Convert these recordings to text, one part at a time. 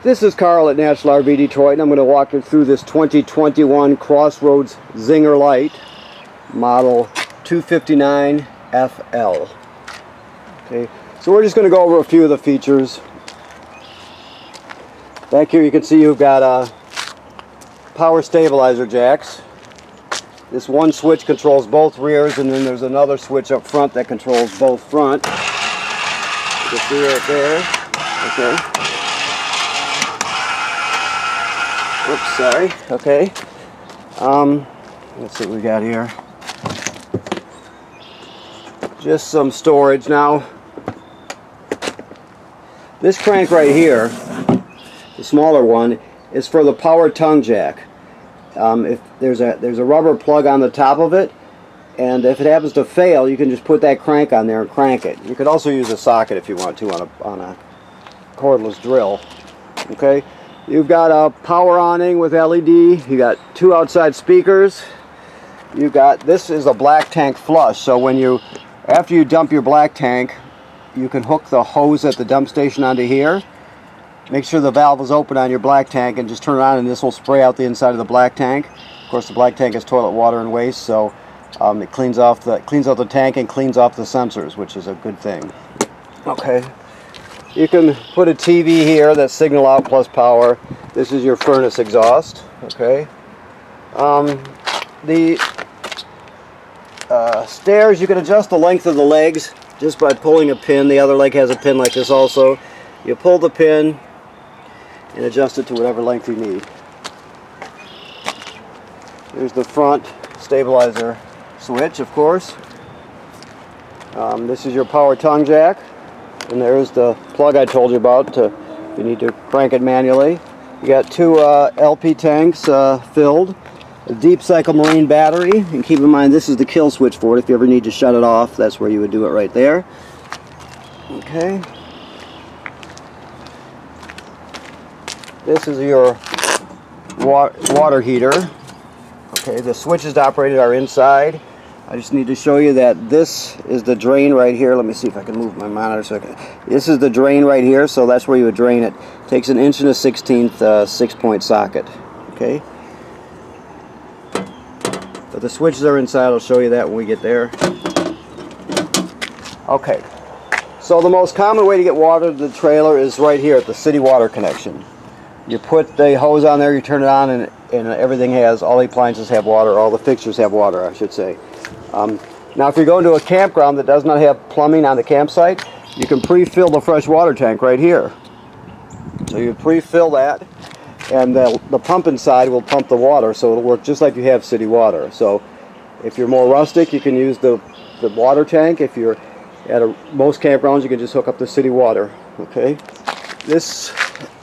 This is Carl at National RV Detroit, and I'm going to walk you through this 2021 CrossRoads Zinger Light model 259FL. Okay, so we're just going to go over a few of the features. Back here you can see you've got power stabilizer jacks. This one switch controls both rears, and then there's another switch up front that controls both front. You can see right there. Okay. Oops, sorry. Okay. Let's see what we got here. Just some storage now. This crank right here, the smaller one, is for the power tongue jack. If there's a rubber plug on the top of it, and if it happens to fail, you can just put that crank on there and crank it. You could also use a socket if you want to on a cordless drill. Okay. You've got a power awning with LED. You got two outside speakers. You got, this is a black tank flush. So when after you dump your black tank, you can hook the hose at the dump station onto here. Make sure the valve is open on your black tank and just turn it on, and this will spray out the inside of the black tank. Of course, the black tank is toilet water and waste, so it cleans out the tank and cleans off the sensors, which is a good thing. Okay. You can put a TV here that's signal out plus power. This is your furnace exhaust. Okay. The stairs, you can adjust the length of the legs just by pulling a pin. The other leg has a pin like this also. You pull the pin and adjust it to whatever length you need. There's the front stabilizer switch, of course. This is your power tongue jack. And there's the plug I told you about if you need to crank it manually. You got two LP tanks filled, a deep cycle marine battery, and keep in mind this is the kill switch for it. If you ever need to shut it off, that's where you would do it right there. Okay. This is your water heater. Okay, the switches to operate it are inside. I just need to show you that this is the drain right here. Let me see if I can move my monitor so I can. This is the drain right here, so that's where you would drain it. Takes 1 1/16" 6-point socket. Okay. But the switches are inside. I'll show you that when we get there. Okay. So the most common way to get water to the trailer is right here at the city water connection. You put the hose on there, you turn it on, and everything all the appliances have water, all the fixtures have water, I should say. Now if you're going to a campground that does not have plumbing on the campsite, you can pre-fill the fresh water tank right here. So you pre-fill that, and the pump inside will pump the water, so it'll work just like you have city water. So if you're more rustic, you can use the water tank. If you're at most campgrounds, you can just hook up the city water. Okay.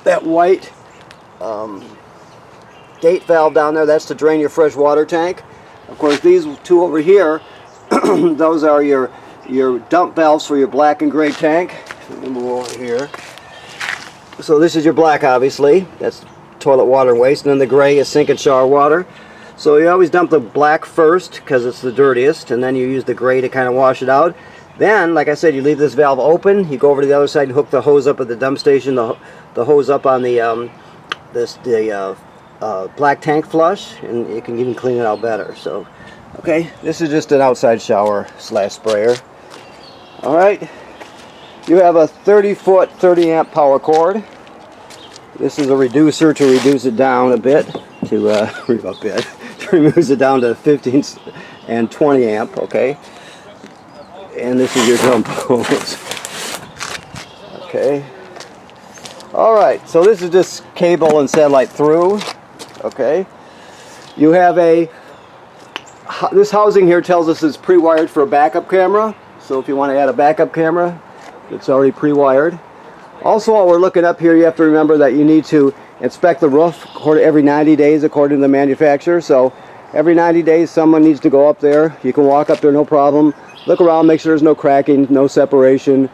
That white gate valve down there, that's to drain your fresh water tank. Of course, these two over here, those are your dump valves for your black and gray tank. Let me move over here. So this is your black, obviously. That's toilet water and waste. And then the gray is sink and shower water. So you always dump the black first because it's the dirtiest, and then you use the gray to kind of wash it out. Then, like I said, you leave this valve open. You go over to the other side and hook the hose up at the dump station. The hose up on the black tank flush, and you can even clean it out better. So, okay, this is just an outside shower / sprayer. All right, you have a 30-foot 30-amp power cord. This is a reducer to reduce it down a bit to reduce it down to 15 and 20 amp. Okay, and this is your dump hose. Okay. All right, so this is just cable and satellite through. Okay, you have this housing here tells us it's pre-wired for a backup camera. So if you want to add a backup camera, it's already pre-wired. Also, while we're looking up here, you have to remember that you need to inspect the roof every 90 days according to the manufacturer. So every 90 days someone needs to go up there. You can walk up there, no problem. Look around, make sure there's no cracking, no separation.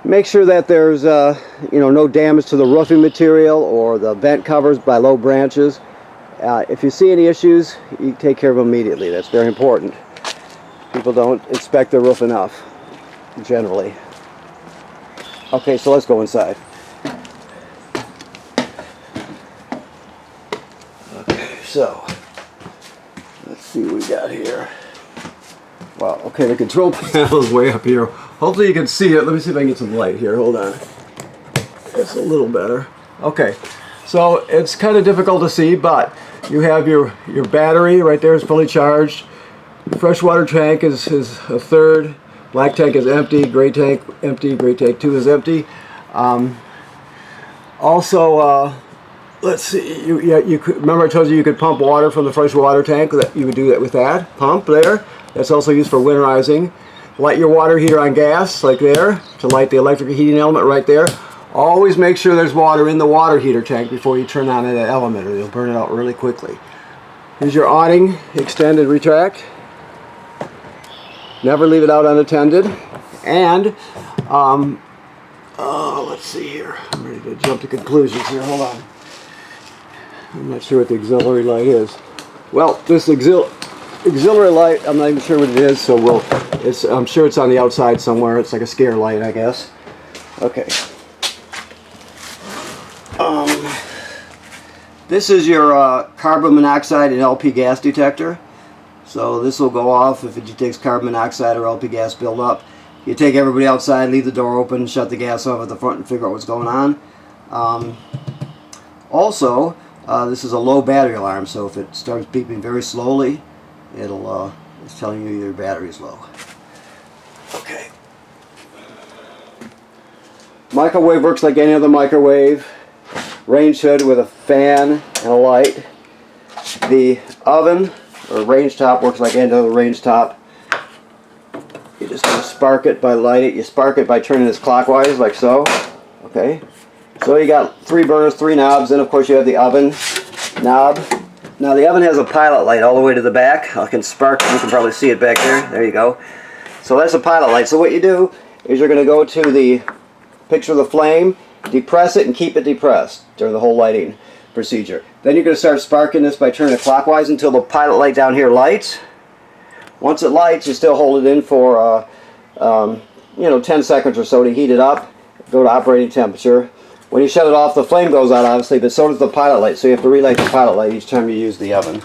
Make sure that there's no damage to the roofing material or the vent covers by low branches. If you see any issues, you take care of them immediately. That's very important. People don't inspect their roof enough, generally. Okay, so let's go inside. So, let's see what we got here. Wow, okay, the control panel is way up here. Hopefully you can see it. Let me see if I can get some light here. Hold on. It's a little better. Okay, so it's kind of difficult to see, but you have your battery right there is fully charged. The freshwater tank is a third. Black tank is empty. Gray tank empty. Gray tank 2 is empty. Also, let's see. You could, remember I told you you could pump water from the freshwater tank. That you would do that with that pump there. That's also used for winterizing. Light your water heater on gas, like there, to light the electric heating element right there. Always make sure there's water in the water heater tank before you turn on that element, or you'll burn it out really quickly. Here's your awning, extend and retract. Never leave it out unattended. And, let's see here. I'm ready to jump to conclusions here. Hold on. I'm not sure what the auxiliary light is. Well, this auxiliary light, I'm not even sure what it is, so I'm sure it's on the outside somewhere. It's like a scare light, I guess. Okay. This is your carbon monoxide and LP gas detector. So this will go off if it detects carbon monoxide or LP gas buildup. You take everybody outside, leave the door open, shut the gas off at the front and figure out what's going on. Also, this is a low battery alarm, so if it starts beeping very slowly, it's telling you your battery is low. Okay. Microwave works like any other microwave. Range hood with a fan and a light. The oven or range top works like any other range top. You just spark it by lighting. You spark it by turning this clockwise, like so. Okay. So you got 3 burners, 3 knobs, and of course you have the oven knob. Now the oven has a pilot light all the way to the back. I can spark. You can probably see it back there. There you go. So that's a pilot light. So what you do is you're going to go to the picture of the flame, depress it, and keep it depressed during the whole lighting procedure. Then you're going to start sparking this by turning it clockwise until the pilot light down here lights. Once it lights, you still hold it in for 10 seconds or so to heat it up, go to operating temperature. When you shut it off, the flame goes out, obviously, but so does the pilot light, so you have to relight the pilot light each time you use the oven.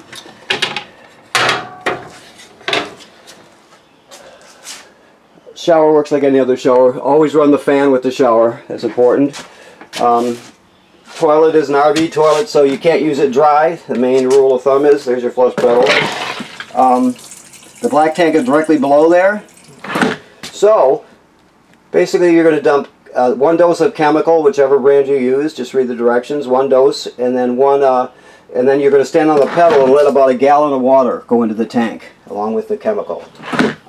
Shower works like any other shower. Always run the fan with the shower. That's important. Toilet is an RV toilet, so you can't use it dry. The main rule of thumb is, there's your flush pedal. The black tank is directly below there. So, basically you're going to dump 1 dose of chemical, whichever brand you use. Just read the directions. 1 dose, and then and then you're going to stand on the pedal and let about 1 gallon of water go into the tank, along with the chemical.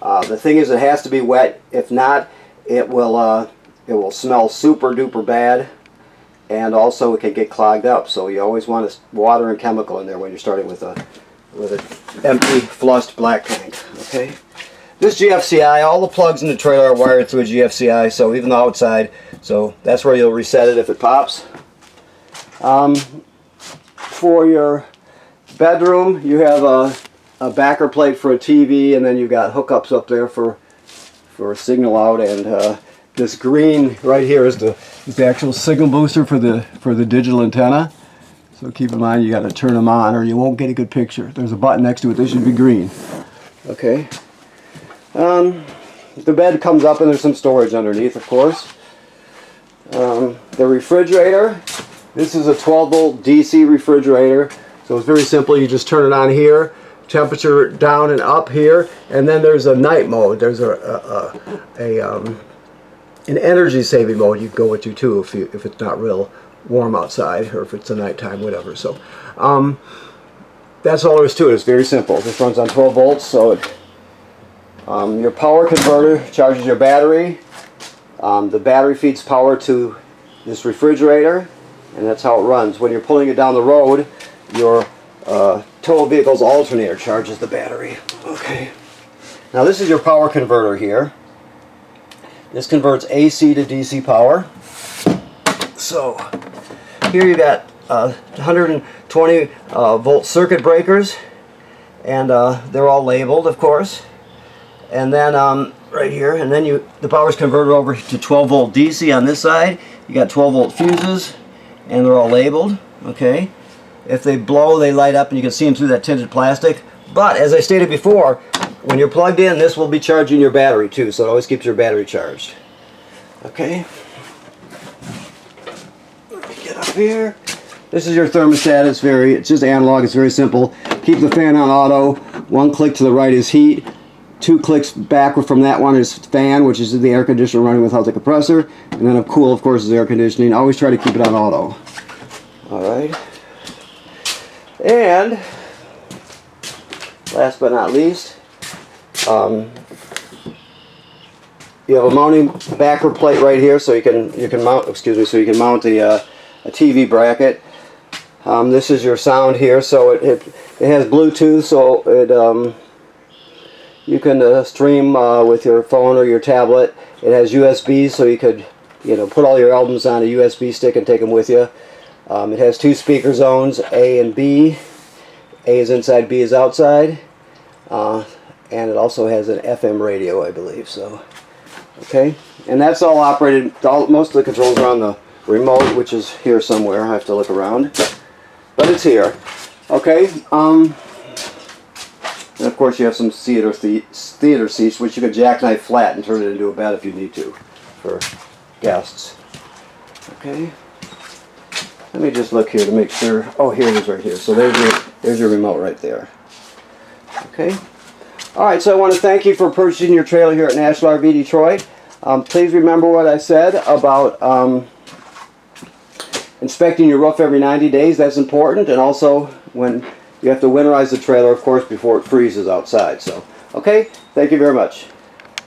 The thing is, it has to be wet. If not, it will smell super duper bad, and also it can get clogged up. So you always want water and chemical in there when you're starting with an empty, flushed black tank. Okay. This Gfci, all the plugs in the trailer are wired through a Gfci, so even the outside. So that's where you'll reset it if it pops. For your bedroom, you have a backer plate for a TV, and then you've got hookups up there for a signal out, and this green right here is the actual signal booster for the digital antenna. So keep in mind you got to turn them on or you won't get a good picture. There's a button next to it. They should be green. Okay. The bed comes up and there's some storage underneath, of course. The refrigerator. This is a 12-volt DC refrigerator. So it's very simple. You just turn it on here. Temperature down and up here, and then there's a night mode. There's an energy saving mode you can go into too if it's not real warm outside, or if it's a nighttime, whatever. So that's all there is to it. It's very simple. This runs on 12 volts. So your power converter charges your battery. The battery feeds power to this refrigerator, and that's how it runs. When you're pulling it down the road, your total vehicle's alternator charges the battery. Okay. Now this is your power converter here. This converts AC to DC power. So here you got 120 volt circuit breakers, and they're all labeled, of course. And then right here, and then the power's converted over to 12 volt DC on this side. You got 12 volt fuses, and they're all labeled. Okay. If they blow, they light up and you can see them through that tinted plastic. But as I stated before, when you're plugged in, this will be charging your battery too, so it always keeps your battery charged. Okay. Let me get up here. This is your thermostat. It's just analog. It's very simple. Keep the fan on auto. 1 click to the right is heat. 2 clicks backward from that one is fan, which is the air conditioner running without the compressor. And then cool, of course, is air conditioning. Always try to keep it on auto. Alright. And last but not least, you have a mounting backward plate right here, so you can mount. Excuse me, so you can mount a TV bracket. This is your sound here, so it has Bluetooth, so it you can stream with your phone or your tablet. It has USB, so you could put all your albums on a USB stick and take them with you. It has 2 speaker zones, A and B. A is inside, B is outside. And it also has an FM radio, I believe. So, okay, and that's all operated. Most of the controls are on the remote, which is here somewhere. I have to look around, but it's here. Okay. And of course, you have some theater seats, which you could jackknife flat and turn it into a bed if you need to, for guests. Okay. Let me just look here to make sure. Oh, here it is right here. So there's your remote right there. Okay. All right. So I want to thank you for purchasing your trailer here at National RV Detroit. Please remember what I said about inspecting your roof every 90 days. That's important, and also when you have to winterize the trailer, of course, before it freezes outside. So, okay. Thank you very much.